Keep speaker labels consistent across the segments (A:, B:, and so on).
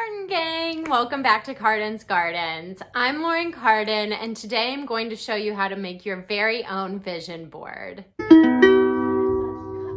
A: Lauren gang! Welcome back to Cardens Gardens. I'm Lauren Carden, and today I'm going to show you how to make your very own vision board.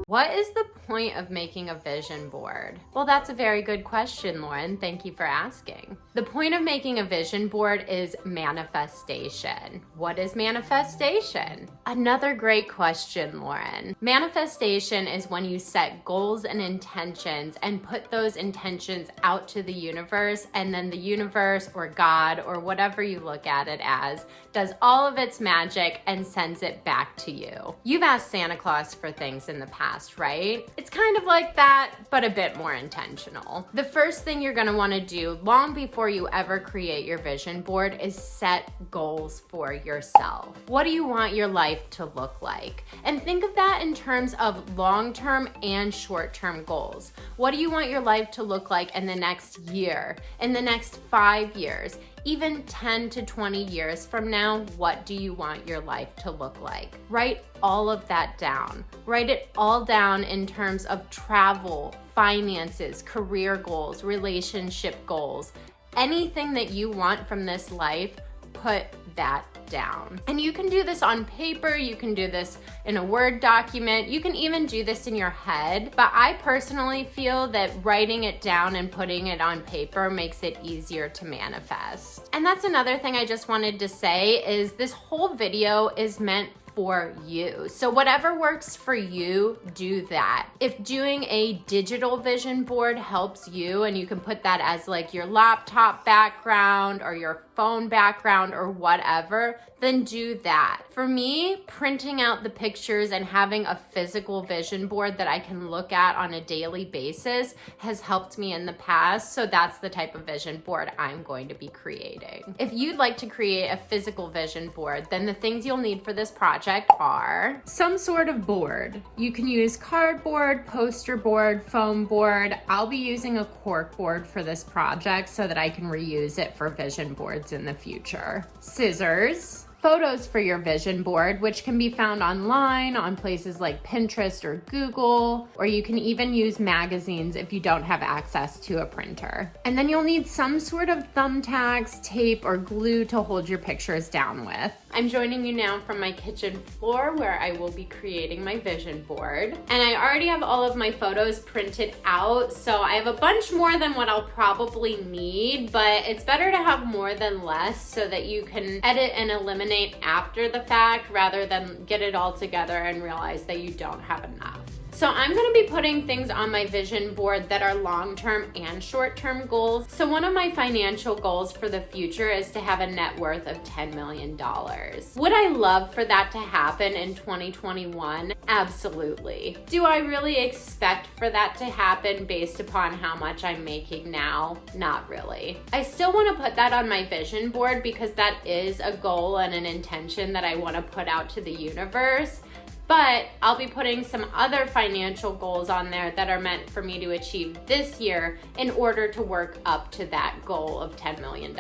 A: What is the point of making a vision board? Well, that's a very good question, Lauren. Thank you for asking. The point of making a vision board is manifestation. What is manifestation? Another great question, Lauren. Manifestation is when you set goals and intentions and put those intentions out to the universe, and then the universe or God or whatever you look at it as does all of its magic and sends it back to you. You've asked Santa Claus for things in the past, right? It's kind of like that, but a bit more intentional. The first thing you're gonna wanna do long before you ever create your vision board is set goals for yourself. What do you want your life to look like? And think of that in terms of long-term and short-term goals. What do you want your life to look like in the next year, in the next 5 years? Even 10 to 20 years from now, what do you want your life to look like? Write all of that down. Write it all down in terms of travel, finances, career goals, relationship goals. Anything that you want from this life, put that down. And you can do this on paper, you can do this in a Word document, you can even do this in your head, but I personally feel that writing it down and putting it on paper makes it easier to manifest. And that's another thing I just wanted to say is this whole video is meant for you. So whatever works for you, do that. If doing a digital vision board helps you and you can put that as like your laptop background or your phone background or whatever, then do that. For me, printing out the pictures and having a physical vision board that I can look at on a daily basis has helped me in the past, so that's the type of vision board I'm going to be creating. If you'd like to create a physical vision board, then the things you'll need for this project are some sort of board. You can use cardboard, poster board, foam board. I'll be using a cork board for this project so that I can reuse it for vision boards in the future. Scissors. Photos for your vision board, which can be found online on places like Pinterest or Google, or you can even use magazines if you don't have access to a printer. And then you'll need some sort of thumbtacks, tape, or glue to hold your pictures down with. I'm joining you now from my kitchen floor where I will be creating my vision board. And I already have all of my photos printed out, so I have a bunch more than what I'll probably need, but it's better to have more than less so that you can edit and eliminate after the fact rather than get it all together and realize that you don't have enough. So I'm gonna be putting things on my vision board that are long-term and short-term goals. So one of my financial goals for the future is to have a net worth of $10 million. Would I love for that to happen in 2021? Absolutely. Do I really expect for that to happen based upon how much I'm making now? Not really. I still wanna put that on my vision board because that is a goal and an intention that I wanna put out to the universe. But I'll be putting some other financial goals on there that are meant for me to achieve this year in order to work up to that goal of $10 million.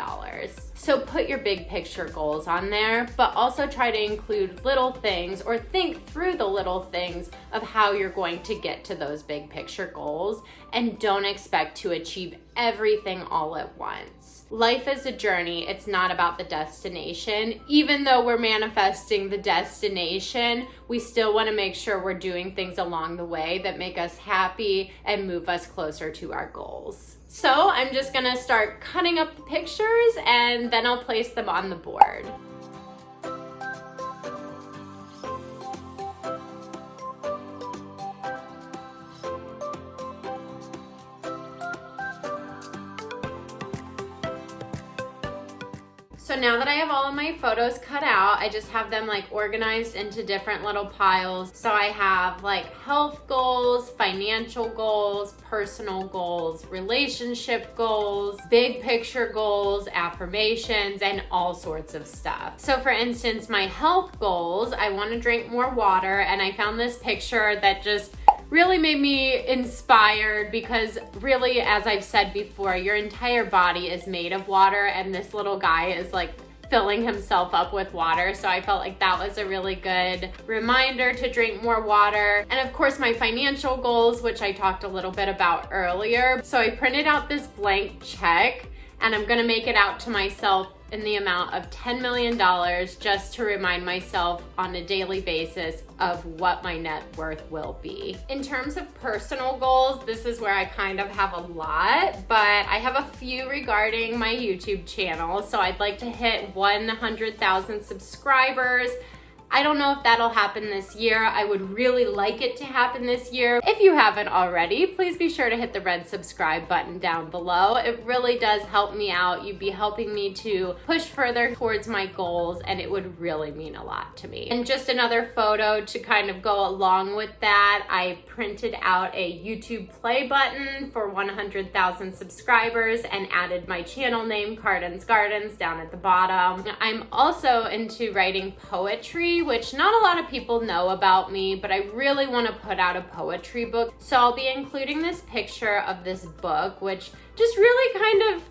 A: So put your big picture goals on there, but also try to include little things or think through the little things of how you're going to get to those big picture goals, and don't expect to achieve everything all at once. Life is a journey. It's not about the destination. Even though we're manifesting the destination, we still want to make sure we're doing things along the way that make us happy and move us closer to our goals. So I'm just gonna start cutting up the pictures and then I'll place them on the board. So now that I have all of my photos cut out, I just have them like organized into different little piles. So I have like health goals, financial goals, personal goals, relationship goals, big picture goals, affirmations, and all sorts of stuff. So for instance, my health goals, I want to drink more water, and I found this picture that just really made me inspired because really, as I've said before, your entire body is made of water, and this little guy is like filling himself up with water. So I felt like that was a really good reminder to drink more water. And of course, my financial goals, which I talked a little bit about earlier. So I printed out this blank check, and I'm gonna make it out to myself in the amount of $10 million just to remind myself on a daily basis of what my net worth will be. In terms of personal goals, this is where I kind of have a lot, but I have a few regarding my YouTube channel. So I'd like to hit 100,000 subscribers. I don't know if that'll happen this year. I would really like it to happen this year. If you haven't already, please be sure to hit the red subscribe button down below. It really does help me out. You'd be helping me to push further towards my goals, and it would really mean a lot to me. And just another photo to kind of go along with that, I printed out a YouTube play button for 100,000 subscribers and added my channel name, Cardens down at the bottom. I'm also into writing poetry, which not a lot of people know about me, but I really want to put out a poetry book. So I'll be including this picture of this book, which just really kind of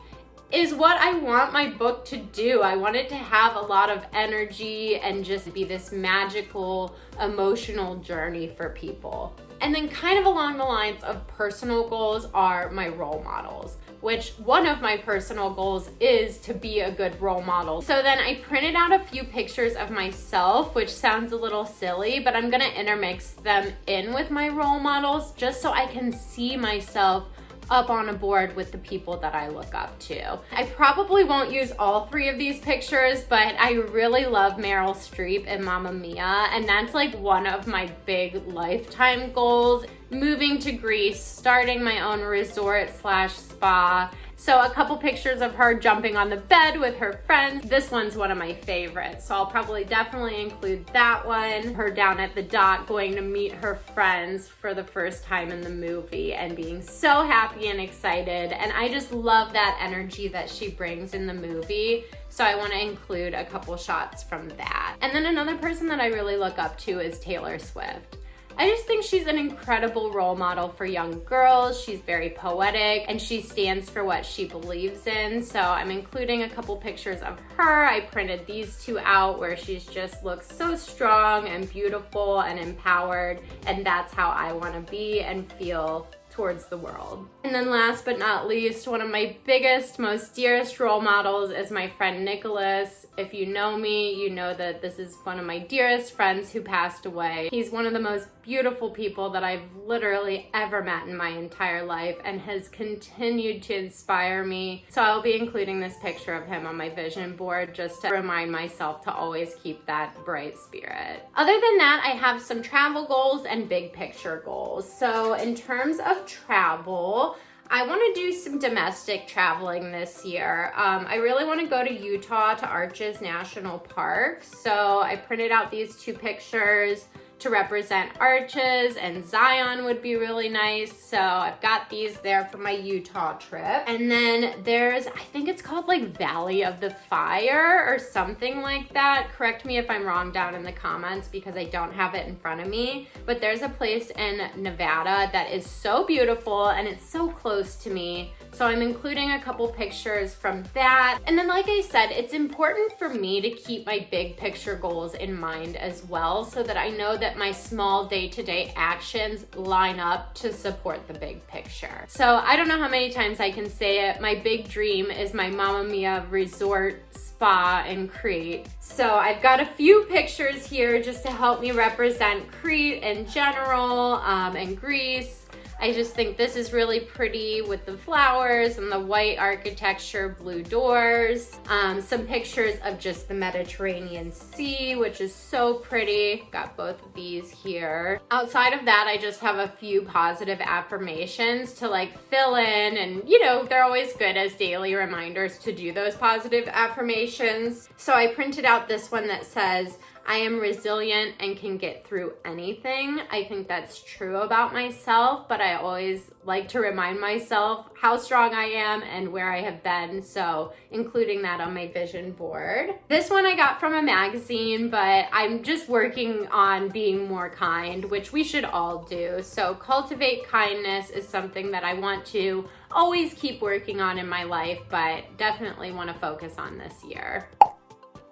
A: is what I want my book to do. I want it to have a lot of energy and just be this magical, emotional journey for people. And then kind of along the lines of personal goals are my role models, which one of my personal goals is to be a good role model. So then I printed out a few pictures of myself, which sounds a little silly, but I'm gonna intermix them in with my role models just so I can see myself up on a board with the people that I look up to. I probably won't use all three of these pictures, but I really love Meryl Streep and Mamma Mia, and that's like one of my big lifetime goals. Moving to Greece, starting my own resort/spa. So a couple pictures of her jumping on the bed with her friends. This one's one of my favorites, so I'll probably definitely include that one. Her down at the dock going to meet her friends for the first time in the movie and being so happy and excited. And I just love that energy that she brings in the movie. So I want to include a couple shots from that. And then another person that I really look up to is Taylor Swift. I just think she's an incredible role model for young girls. She's very poetic and she stands for what she believes in. So I'm including a couple pictures of her. I printed these two out where she's just looks so strong and beautiful and empowered. And that's how I want to be and feel towards the world. And then last but not least, one of my biggest, most dearest role models is my friend Nicholas. If you know me, you know that this is one of my dearest friends who passed away. He's one of the most beautiful people that I've literally ever met in my entire life and has continued to inspire me. So I'll be including this picture of him on my vision board just to remind myself to always keep that bright spirit. Other than that, I have some travel goals and big picture goals. So in terms of travel, I want to do some domestic traveling this year. I really want to go to Utah to Arches National Park. So I printed out these two pictures to represent Arches, and Zion would be really nice. So I've got these there for my Utah trip. And then there's, I think it's called like Valley of the Fire or something like that. Correct me if I'm wrong down in the comments because I don't have it in front of me. But there's a place in Nevada that is so beautiful and it's so close to me. So I'm including a couple pictures from that. And then like I said, it's important for me to keep my big picture goals in mind as well so that I know that my small day-to-day actions line up to support the big picture. So I don't know how many times I can say it. My big dream is my Mamma Mia resort spa in Crete. So I've got a few pictures here just to help me represent Crete in general and Greece. I just think this is really pretty with the flowers and the white architecture, blue doors. Some pictures of just the Mediterranean Sea, which is so pretty. Got both of these here. Outside of that, I just have a few positive affirmations to like fill in, and you know, they're always good as daily reminders to do those positive affirmations. So I printed out this one that says, I am resilient and can get through anything. I think that's true about myself, but I always like to remind myself how strong I am and where I have been, so including that on my vision board. This one I got from a magazine, but I'm just working on being more kind, which we should all do. So cultivate kindness is something that I want to always keep working on in my life, but definitely want to focus on this year.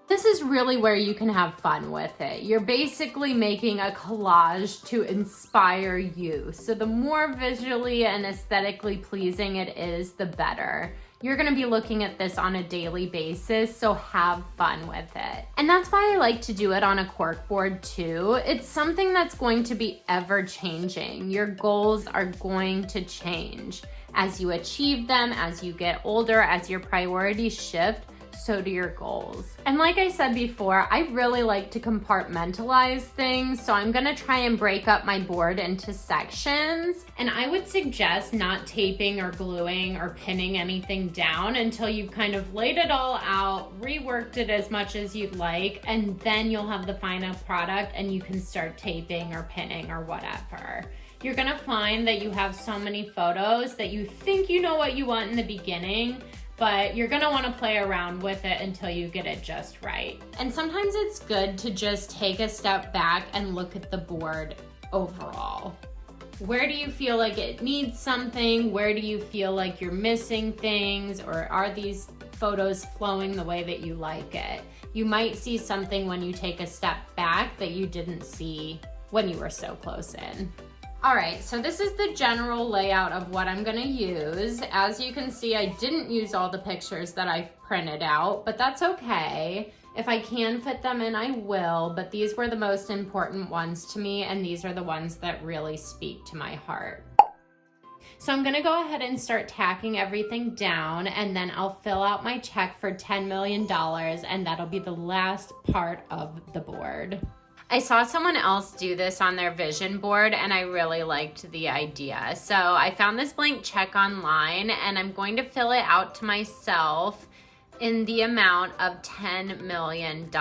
A: This is really where you can have fun with it. You're basically making a collage to inspire you. So the more visually and aesthetically pleasing it is, the better. You're gonna be looking at this on a daily basis, so have fun with it. And that's why I like to do it on a cork board too. It's something that's going to be ever changing. Your goals are going to change. As you achieve them, as you get older, as your priorities shift, so do your goals. And like I said before, I really like to compartmentalize things, so I'm gonna try and break up my board into sections. And I would suggest not taping or gluing or pinning anything down until you've kind of laid it all out, reworked it as much as you'd like, and then you'll have the final product and you can start taping or pinning or whatever. You're gonna find that you have so many photos that you think you know what you want in the beginning, but you're gonna wanna play around with it until you get it just right. And sometimes it's good to just take a step back and look at the board overall. Where do you feel like it needs something? Where do you feel like you're missing things? Or are these photos flowing the way that you like it? You might see something when you take a step back that you didn't see when you were so close in. All right, so this is the general layout of what I'm gonna use. As you can see, I didn't use all the pictures that I've printed out, but that's okay. If I can fit them in, I will, but these were the most important ones to me, and these are the ones that really speak to my heart. So I'm gonna go ahead and start tacking everything down, and then I'll fill out my check for $10 million, and that'll be the last part of the board. I saw someone else do this on their vision board and I really liked the idea. So I found this blank check online and I'm going to fill it out to myself in the amount of $10 million,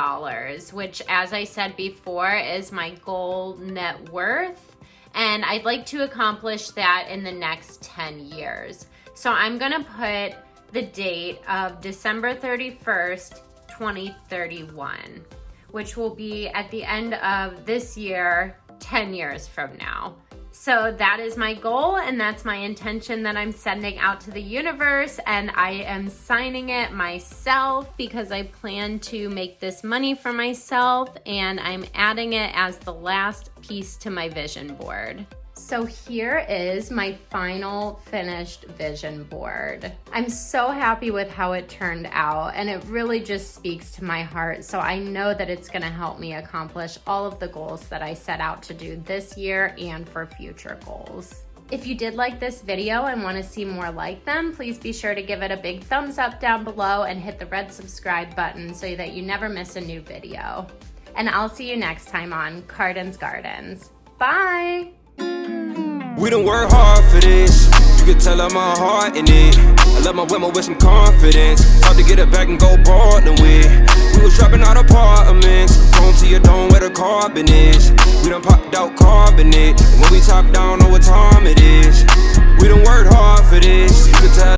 A: which, as I said before, is my goal net worth. And I'd like to accomplish that in the next 10 years. So I'm gonna put the date of December 31st, 2031. which will be at the end of this year, 10 years from now. So that is my goal, and that's my intention that I'm sending out to the universe, and I am signing it myself because I plan to make this money for myself, and I'm adding it as the last piece to my vision board. So here is my final finished vision board. I'm so happy with how it turned out, and it really just speaks to my heart. So I know that it's gonna help me accomplish all of the goals that I set out to do this year and for future goals. If you did like this video and wanna see more like them, please be sure to give it a big thumbs up down below and hit the red subscribe button so that you never miss a new video. And I'll see you next time on Cardens Gardens. Bye!
B: We done work hard for this. You can tell I'm my heart in it. I love my women with some confidence. Hard to get it back and go boarding with. We was dropping out apartments. Home to your dome where the carbon is. We done popped out carbonate. And when we top down, know what time it is.